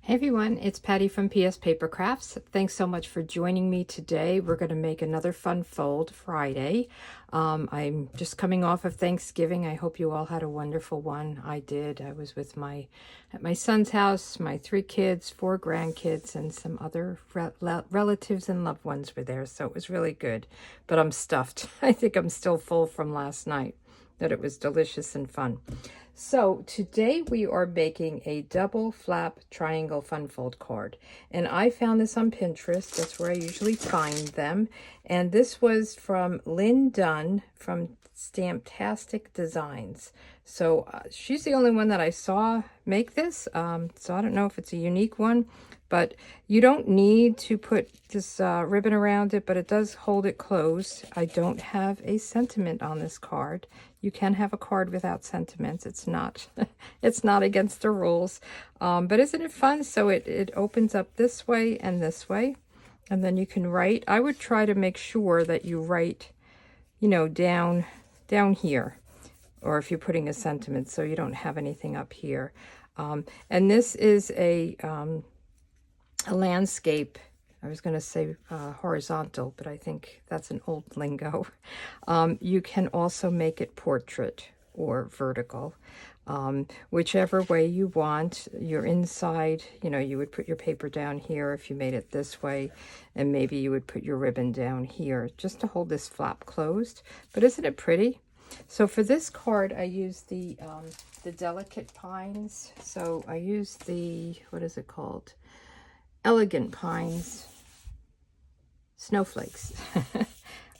Hey everyone, it's Patty from pspapercrafts. Thanks so much for joining me today. We're going to make another fun fold Friday. I'm just coming off of Thanksgiving. I hope you all had a wonderful one. I did. I was with at my son's house. My 3 kids, 4 grandkids, and some other relatives and loved ones were there. So it was really good. But I'm stuffed. I think I'm still full from last night. That it was delicious and fun. So today we are making a double flap triangle fun fold card, and I found this on Pinterest. That's where I usually find them, and this was from Lynn Dunn from Stamptastic Designs. So she's the only one that I saw make this, so I don't know if it's a unique one, but you don't need to put this ribbon around it, but it does hold it closed. I don't have a sentiment on this card. You can have a card without sentiments. It's not it's not against the rules. But isn't it fun? So it opens up this way, and then you can write. I would try to make sure that you write, you know, down here, or if you're putting a sentiment, so you don't have anything up here. And this is a landscape. I was going to say horizontal, but I think that's an old lingo. You can also make it portrait or vertical, whichever way you want. Your inside, you know, you would put your paper down here if you made it this way, and maybe you would put your ribbon down here just to hold this flap closed. But isn't it pretty? So for this card, I used the Delicate Pines. So I used the, what is it called? Elegant Pines snowflakes.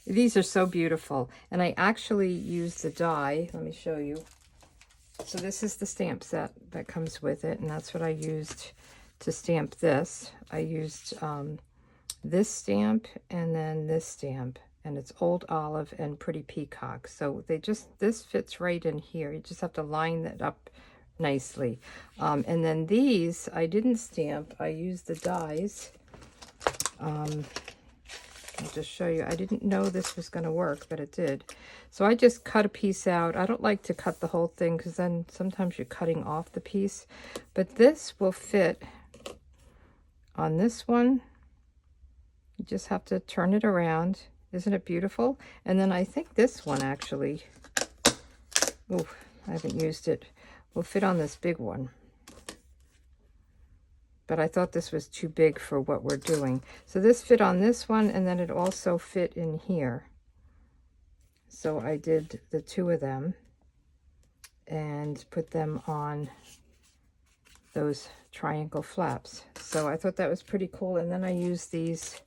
These are so beautiful, and I actually used the die. Let me show you. So this is the stamp set that comes with it, and that's what I used to stamp this. I used this stamp and then this stamp, and it's Old Olive and Pretty Peacock. So this fits right in here. You just have to line that up nicely. And then these I didn't stamp. I used the dies. I'll just show you. I didn't know this was going to work, but it did. So I just cut a piece out. I don't like to cut the whole thing because then sometimes you're cutting off the piece. But this will fit on this one. You just have to turn it around. Isn't it beautiful? And then I think this one actually, oh, I haven't used it, will fit on this big one. But I thought this was too big for what we're doing. So this fit on this one, and then it also fit in here. So I did the 2 of them and put them on those triangle flaps. So I thought that was pretty cool. And then I used these.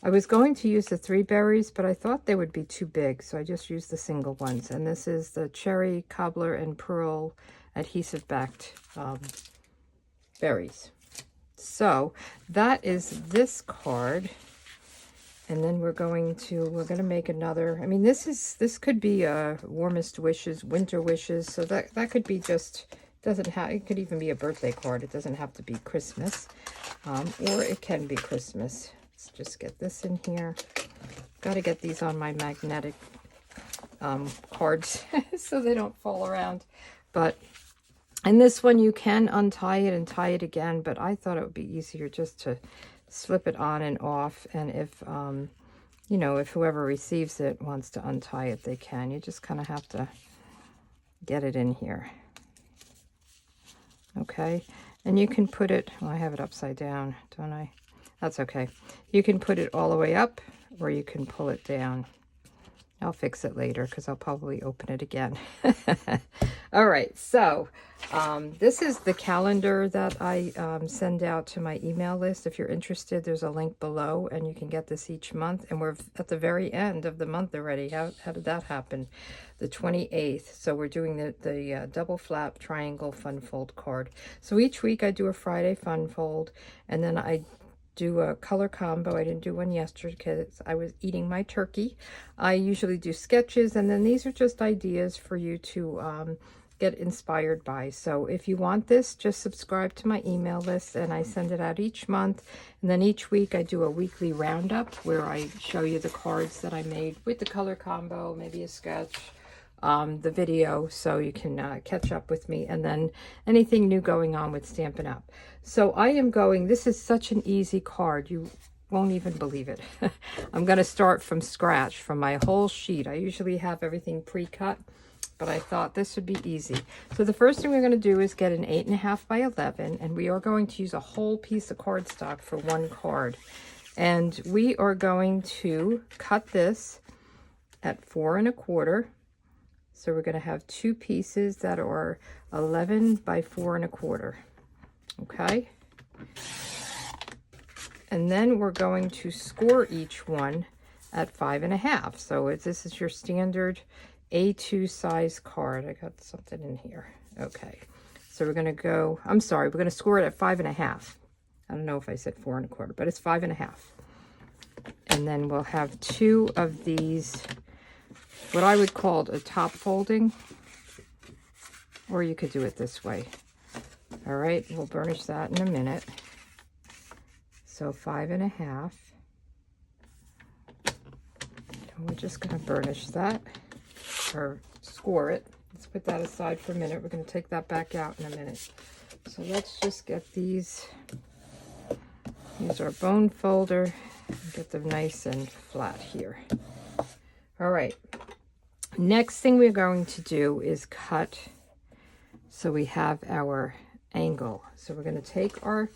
I was going to use the 3 berries, but I thought they would be too big, so I just used the single ones. And this is the Cherry, Cobbler, and Pearl adhesive-backed berries. So that is this card, and then we're going to make another. I mean, this could be warmest wishes, winter wishes. So that could be just, it could even be a birthday card. It doesn't have to be Christmas, or it can be Christmas. Let's just get this in here. Got to get these on my magnetic cards so they don't fall around. But and this one, you can untie it and tie it again, but I thought it would be easier just to slip it on and off. And if, you know, if whoever receives it wants to untie it, they can. You just kind of have to get it in here. Okay. And you can put it, well, I have it upside down, don't I? That's okay. You can put it all the way up, or you can pull it down. I'll fix it later because I'll probably open it again. All right, so this is the calendar that I send out to my email list. If you're interested, there's a link below, and you can get this each month. And we're at the very end of the month already. How did that happen? The 28th. So we're doing the double flap triangle fun fold card. So each week I do a Friday fun fold, and then I do a color combo. I didn't do one yesterday because I was eating my turkey. I usually do sketches, and then these are just ideas for you to get inspired by. So if you want this, just subscribe to my email list, and I send it out each month. And then each week I do a weekly roundup where I show you the cards that I made with the color combo, maybe a sketch, the video so you can catch up with me, and then anything new going on with Stampin' Up. So I am going, this is such an easy card, you won't even believe it. I'm going to start from scratch from my whole sheet. I usually have everything pre-cut, but I thought this would be easy. So the first thing we're going to do is get an 8.5 by 11, and we are going to use a whole piece of cardstock for one card. And we are going to cut this at 4 1/4. So we're going to have two pieces that are 11 by 4 1/4. Okay. And then we're going to score each one at 5 1/2. So this is your standard A2 size card. I got something in here. Okay. So we're going to go, I'm sorry, we're going to score it at 5 1/2. I don't know if I said 4 1/4, but it's 5 1/2. And then we'll have two of these, what I would call a top folding, or you could do it this way. All right, we'll burnish that in a minute. So 5 1/2. And we're just going to burnish that, or score it. Let's put that aside for a minute. We're going to take that back out in a minute. So let's just get these. Use our bone folder and get them nice and flat here. All right. Next thing we're going to do is cut. So we have our angle. So we're going to take our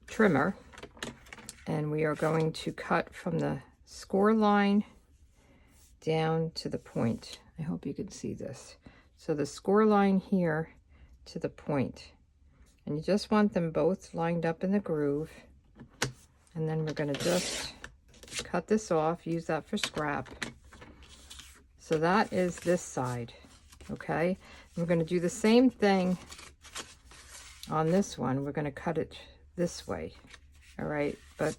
trimmer, and we are going to cut from the score line down to the point. I hope you can see this. So the score line here to the point. And you just want them both lined up in the groove. And then we're going to just cut this off, use that for scrap. So that is this side, okay? And we're going to do the same thing on this one. We're going to cut it this way, all right? But,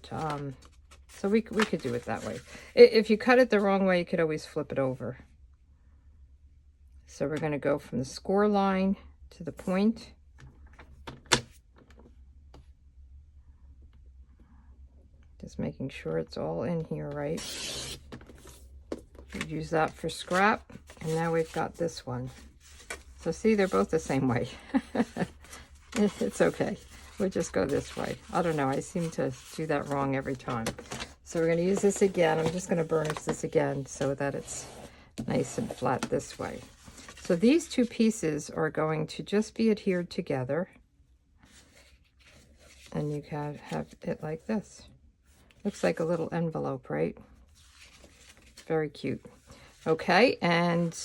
so we could do it that way. If you cut it the wrong way, you could always flip it over. So we're going to go from the score line to the point. Just making sure it's all in here, right? We use that for scrap, and now we've got this one. So see, they're both the same way. It's okay. We'll just go this way. I don't know, I seem to do that wrong every time. So we're going to use this again. I'm just going to burnish this again so that it's nice and flat this way. So these two pieces are going to just be adhered together, and you can have it like this. Looks like a little envelope, right? Very cute. Okay, and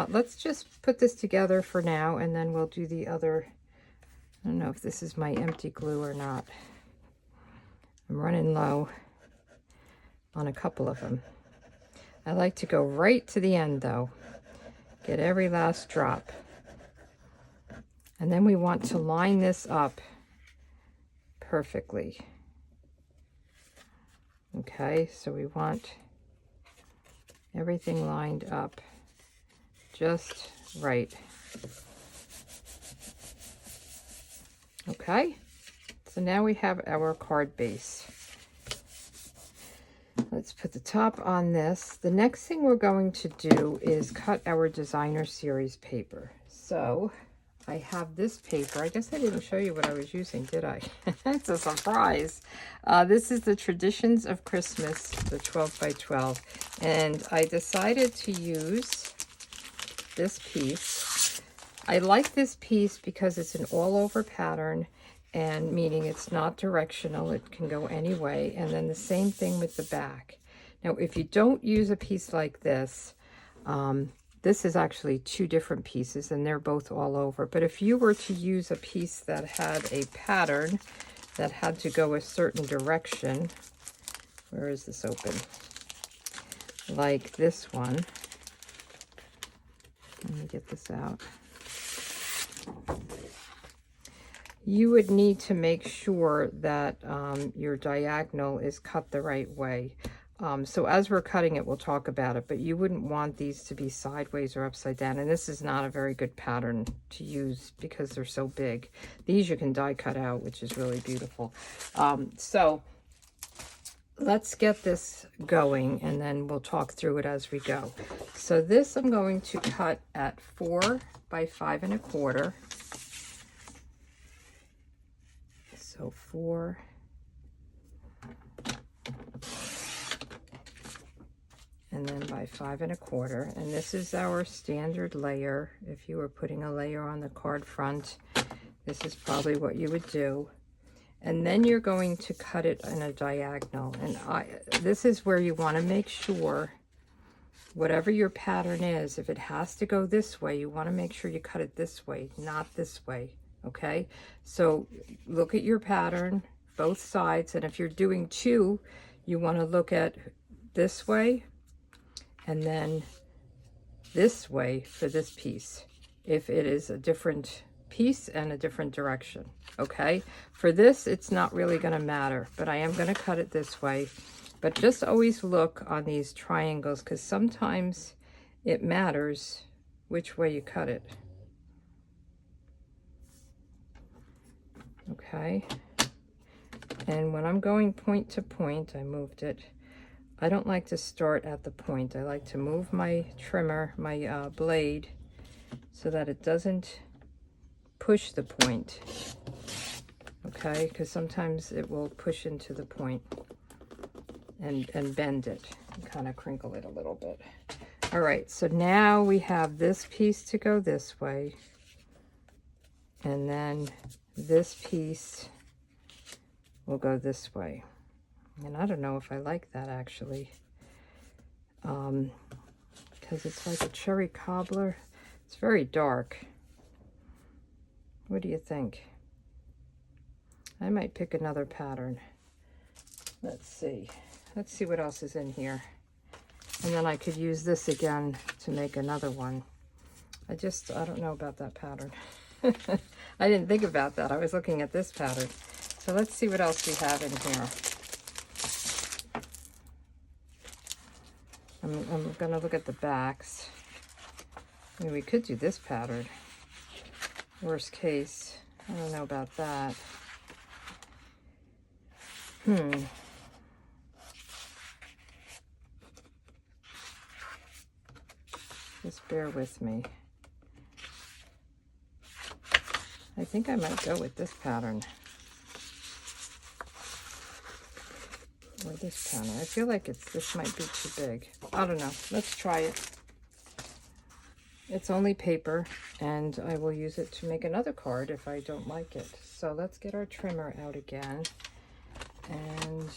let's just put this together for now, and then we'll do the other. I don't know if this is my empty glue or not. I'm running low on a couple of them. I like to go right to the end, though. Get every last drop. And then we want to line this up perfectly. Okay, so we want everything lined up just right. Okay, so now we have our card base. Let's put the top on this. The next thing we're going to do is cut our designer series paper. So I have this paper. I guess I didn't show you what I was using, did I? It's a surprise. This is the Traditions of Christmas, the 12 by 12. And I decided to use this piece. I like this piece because it's an all-over pattern, and meaning it's not directional. It can go any way. And then the same thing with the back. Now, if you don't use a piece like this, this is actually two different pieces, and they're both all over. But if you were to use a piece that had a pattern that had to go a certain direction, where is this open? Like this one. Let me get this out. You would need to make sure that your diagonal is cut the right way. So as we're cutting it, we'll talk about it, but you wouldn't want these to be sideways or upside down. And this is not a very good pattern to use because they're so big. These you can die cut out, which is really beautiful. So let's get this going and then we'll talk through it as we go. So this I'm going to cut at 4 by 5 1/4. So 4 and then by 5 1/4. And this is our standard layer. If you were putting a layer on the card front, this is probably what you would do. And then you're going to cut it in a diagonal. And this is where you want to make sure, whatever your pattern is, if it has to go this way, you want to make sure you cut it this way, not this way, okay? So look at your pattern, both sides, and if you're doing 2, you want to look at this way and then this way for this piece, if it is a different piece and a different direction, okay? For this, it's not really going to matter, but I am going to cut it this way. But just always look on these triangles, because sometimes it matters which way you cut it. Okay, and when I'm going point to point, I moved it. I don't like to start at the point. I like to move my trimmer, my blade, so that it doesn't push the point. Okay, because sometimes it will push into the point and bend it and kind of crinkle it a little bit. All right, so now we have this piece to go this way, and then this piece will go this way. And I don't know if I like that, actually, because it's like a cherry cobbler. It's very dark. What do you think? I might pick another pattern. Let's see what else is in here. And then I could use this again to make another one. I don't know about that pattern. I didn't think about that. I was looking at this pattern. So let's see what else we have in here. I'm gonna look at the backs. I mean, we could do this pattern. Worst case, I don't know about that. Just bear with me. I think I might go with this pattern. Or this pattern. I feel like this might be too big. I don't know. Let's try it. It's only paper, and I will use it to make another card if I don't like it. So let's get our trimmer out again. And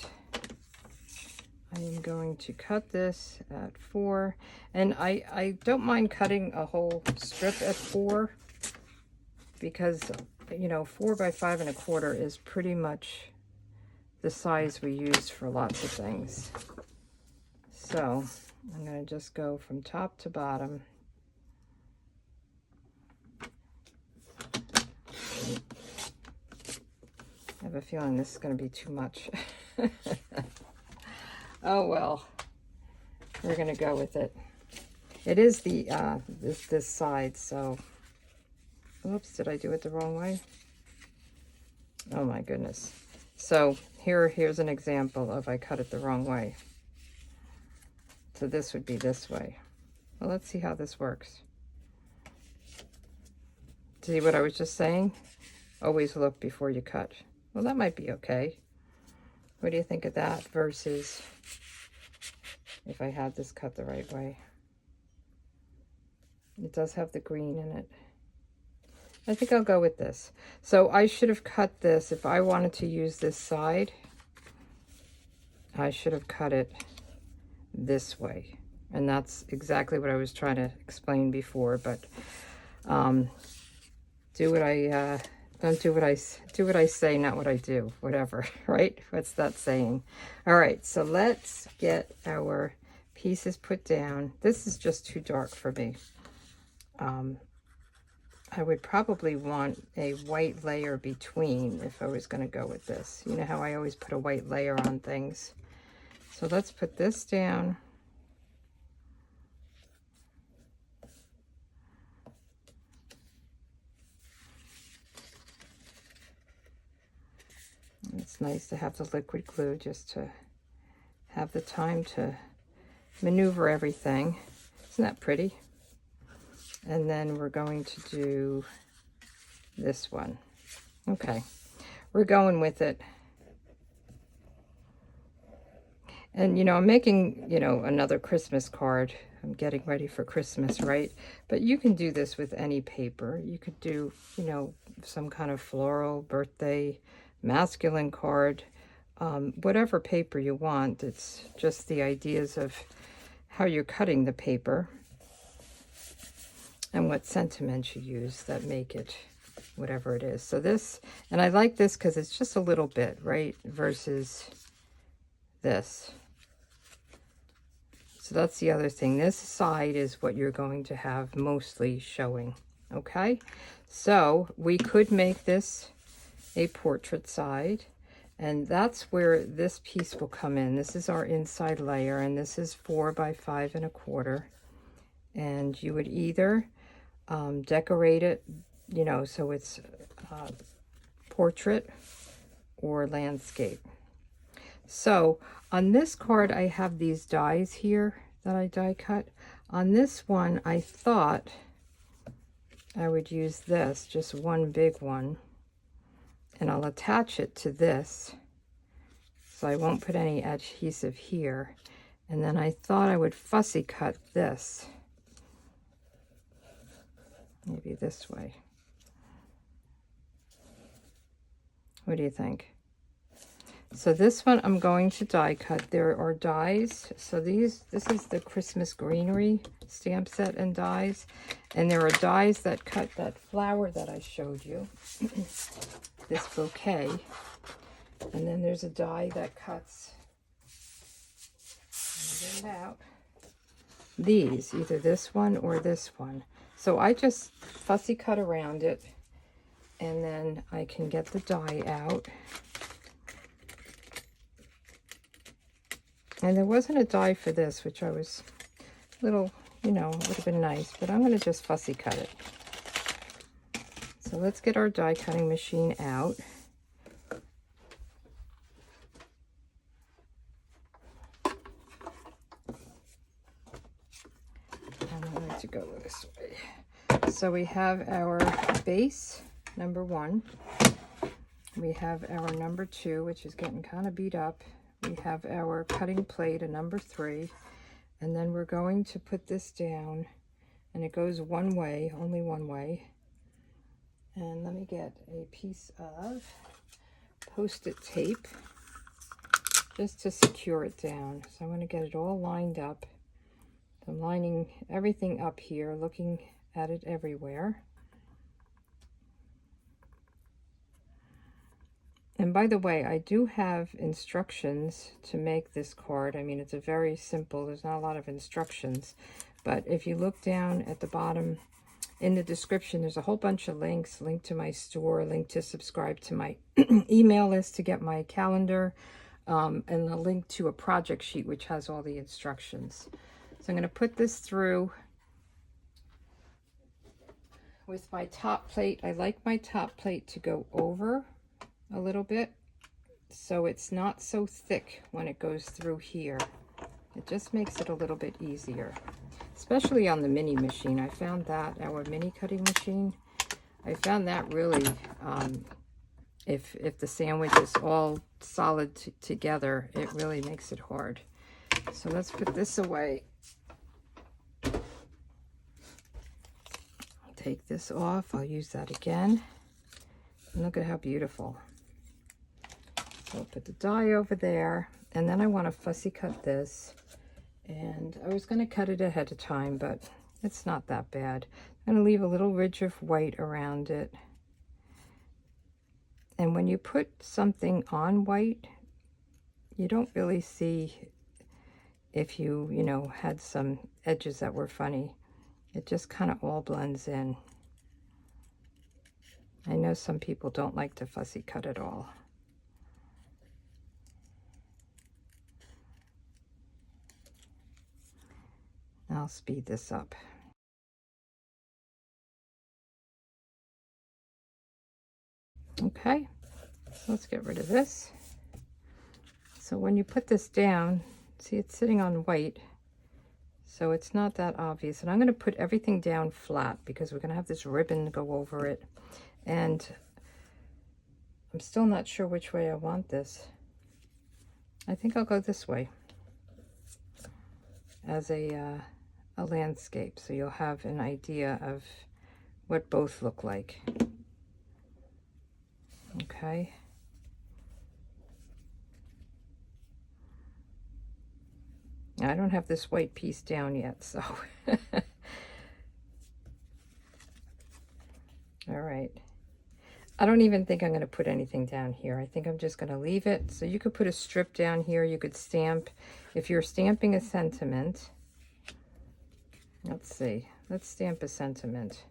I am going to cut this at 4. And I don't mind cutting a whole strip at 4, because, you know, 4 by 5 1/4 is pretty much the size we use for lots of things. So I'm going to just go from top to bottom. I have a feeling this is going to be too much. Oh well, we're going to go with it. It is the this side, so oops, did I do it the wrong way? Oh my goodness. So here's an example of I cut it the wrong way. So this would be this way. Well, let's see how this works. See what I was just saying? Always look before you cut. Well, that might be okay. What do you think of that versus if I had this cut the right way? It does have the green in it. I think I'll go with this. So I should have cut this. If I wanted to use this side, I should have cut it this way. And that's exactly what I was trying to explain before. But do what I don't do what I say, not what I do. Whatever, right? What's that saying? All right. So let's get our pieces put down. This is just too dark for me. I would probably want a white layer between if I was going to go with this. You know how I always put a white layer on things. So let's put this down. It's nice to have the liquid glue just to have the time to maneuver everything. Isn't that pretty? And then we're going to do this one. Okay, we're going with it. And, you know, I'm making, you know, another Christmas card. I'm getting ready for Christmas, right? But you can do this with any paper. You could do, you know, some kind of floral, birthday, masculine card, whatever paper you want. It's just the ideas of how you're cutting the paper and what sentiments you use that make it whatever it is. So this, and I like this because it's just a little bit, right? Versus this. So that's the other thing. This side is what you're going to have mostly showing. Okay, so we could make this a portrait side, and that's where this piece will come in. This is our inside layer, and this is 4 by 5 1/4. And you would either decorate it, you know, so it's portrait or landscape. So on this card, I have these dies here that I die cut. On this one, I thought I would use this, just one big one, and I'll attach it to this. So I won't put any adhesive here. And then I thought I would fussy cut this. Maybe this way. What do you think? So this one I'm going to die cut. There are dies. So this is the Christmas greenery stamp set and dies. And there are dies that cut that flower that I showed you. This bouquet. And then there's a die that cuts, get it out, these, either this one or this one. So I just fussy cut around it, and then I can get the die out. And there wasn't a die for this, which I was a little, you know, it would have been nice, but I'm going to just fussy cut it. So let's get our die cutting machine out. And I'm going to go this way. So we have our base, number 1. We have our number 2, which is getting kind of beat up. We have our cutting plate, a number 3, and then we're going to put this down, and it goes one way, only one way. And let me get a piece of Post-it tape just to secure it down. So I'm going to get it all lined up. I'm lining everything up here, looking at it everywhere. And by the way, I do have instructions to make this card. I mean, it's a very simple, there's not a lot of instructions. But if you look down at the bottom in the description, there's a whole bunch of links, link to my store, link to subscribe to my email list to get my calendar, and a link to a project sheet which has all the instructions. So I'm going to put this through with my top plate. I like my top plate to go over a little bit, so it's not so thick when it goes through here. It just makes it a little bit easier, especially on the mini machine. I found that, our mini cutting machine, I found that really, if the sandwich is all solid together, it really makes it hard. So let's put this away. Take this off. I'll use that again. And look at how beautiful. So I'll put the die over there, and then I want to fussy cut this. And I was going to cut it ahead of time, but it's not that bad. I'm going to leave a little ridge of white around it. And when you put something on white, you don't really see if you know, had some edges that were funny. It just kind of all blends in. I know some people don't like to fussy cut at all. I'll speed this up. Okay, so let's get rid of this. So when you put this down, See, it's sitting on white, so it's not that obvious. And I'm going to put everything down flat because we're going to have this ribbon go over it. And I'm still not sure which way I want this. I think I'll go this way as a landscape, so you'll have an idea of what both look like. Okay. I don't have this white piece down yet, so. All right. I don't even think I'm going to put anything down here. I think I'm just going to leave it. So you could put a strip down here. You could stamp. If you're stamping a sentiment, let's see. Let's stamp a sentiment.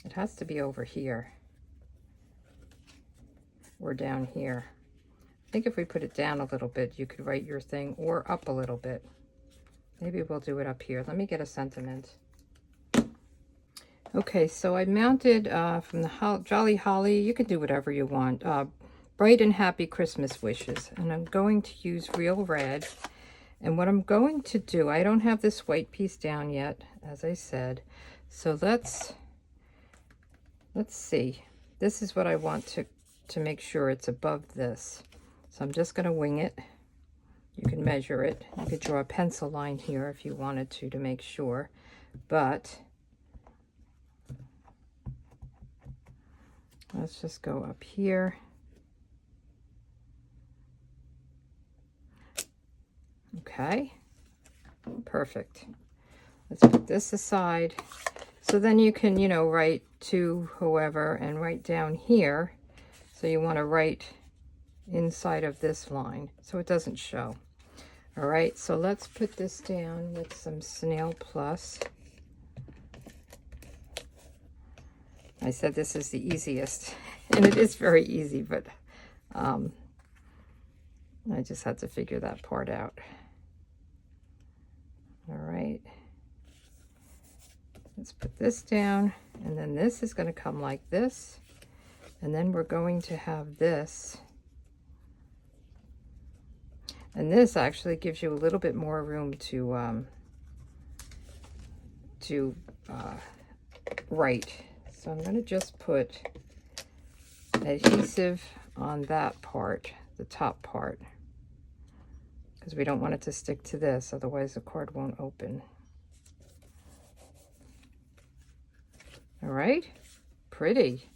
It has to be over here or down here. I think if we put it down a little bit, you could write your thing, or up a little bit. Maybe we'll do it up here. Let me get a sentiment. Okay, so I mounted from the Jolly Holly. You can do whatever you want. Bright and happy Christmas wishes. And I'm going to use real red. And what I'm going to do, I don't have this white piece down yet, as I said. So let's see. This is what I want to make sure it's above this. So I'm just going to wing it. You can measure it. You could draw a pencil line here if you wanted to make sure. But let's just go up here. Okay. Perfect. Let's put this aside. So then you can, write to whoever and write down here. So you want to write inside of this line so it doesn't show. All right, so let's put this down with some Snail Plus. I said this is the easiest, and it is very easy, but I just had to figure that part out. All right, let's put this down, and then this is going to come like this, and then we're going to have this. And this actually gives you a little bit more room to write. So I'm going to just put adhesive on that part, the top part, because we don't want it to stick to this, otherwise the card won't open. All right, pretty.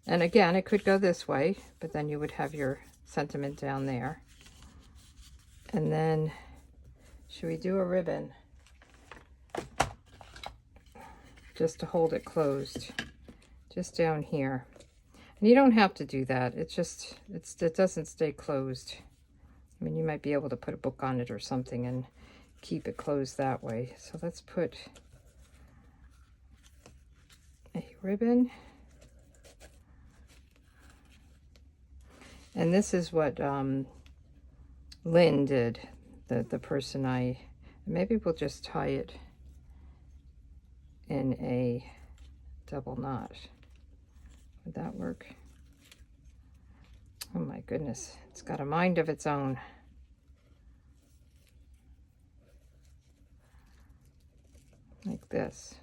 And again, it could go this way, but then you would have your sentiment down there. And then, should we do a ribbon? Just to hold it closed, just down here. And you don't have to do that. It doesn't stay closed. I mean, you might be able to put a book on it or something and keep it closed that way. So let's put a ribbon. And this is what Lynn did, the person maybe we'll just tie it in a double knot. Would that work? Oh my goodness, it's got a mind of its own. Like this.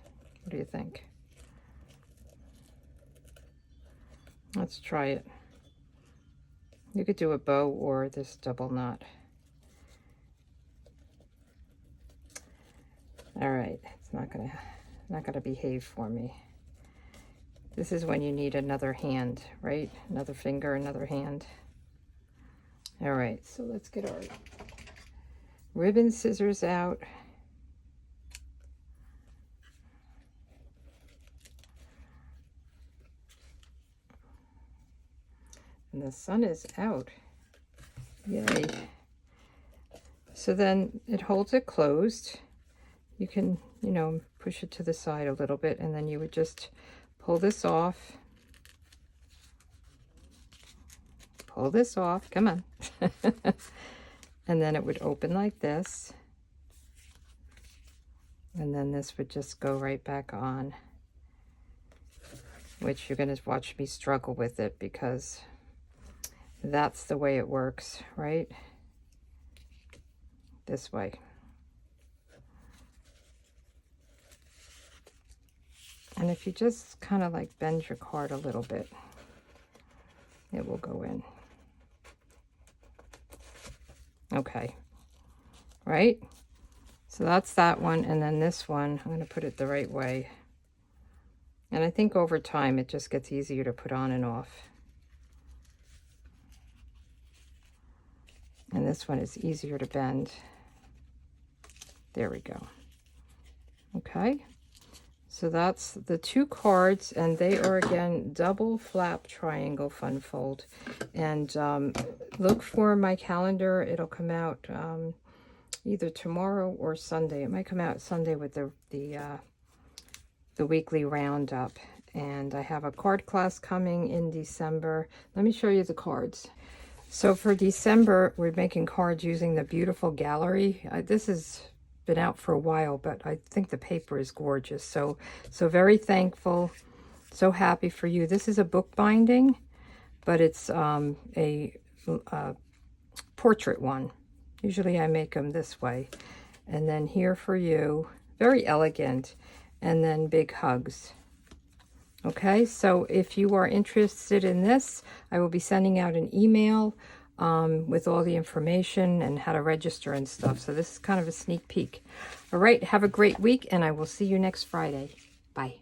What do you think? Let's try it. You could do a bow or this double knot. All right, it's not gonna behave for me. This is when you need another hand, right? Another finger, another hand. All right, so let's get our ribbon scissors out. And the sun is out. Yay. So then it holds it closed. You can, push it to the side a little bit, and then you would just pull this off. Pull this off, come on. And then it would open like this. And then this would just go right back on, which you're going to watch me struggle with it because that's the way it works, right? this way. And if you just kind of like bend your card a little bit, it will go in. Okay, right? So that's that one, and then this one, I'm going to put it the right way. And I think over time it just gets easier to put on and off. And this one is easier to bend. There we go. Okay, so that's the 2 cards, and they are again double flap triangle fun fold. And look for my calendar. It'll come out either tomorrow or Sunday. It might come out Sunday with the weekly roundup. And I have a card class coming in December. Let me show you the cards. So for December, we're making cards using the beautiful gallery. This has been out for a while, but I think the paper is gorgeous. So very thankful, so happy for you. This is a book binding, but it's a portrait one. Usually I make them this way. And then here for you, very elegant, and then big hugs. Okay, so if you are interested in this, I will be sending out an email with all the information and how to register and stuff. So this is kind of a sneak peek. All right, have a great week, and I will see you next Friday. Bye.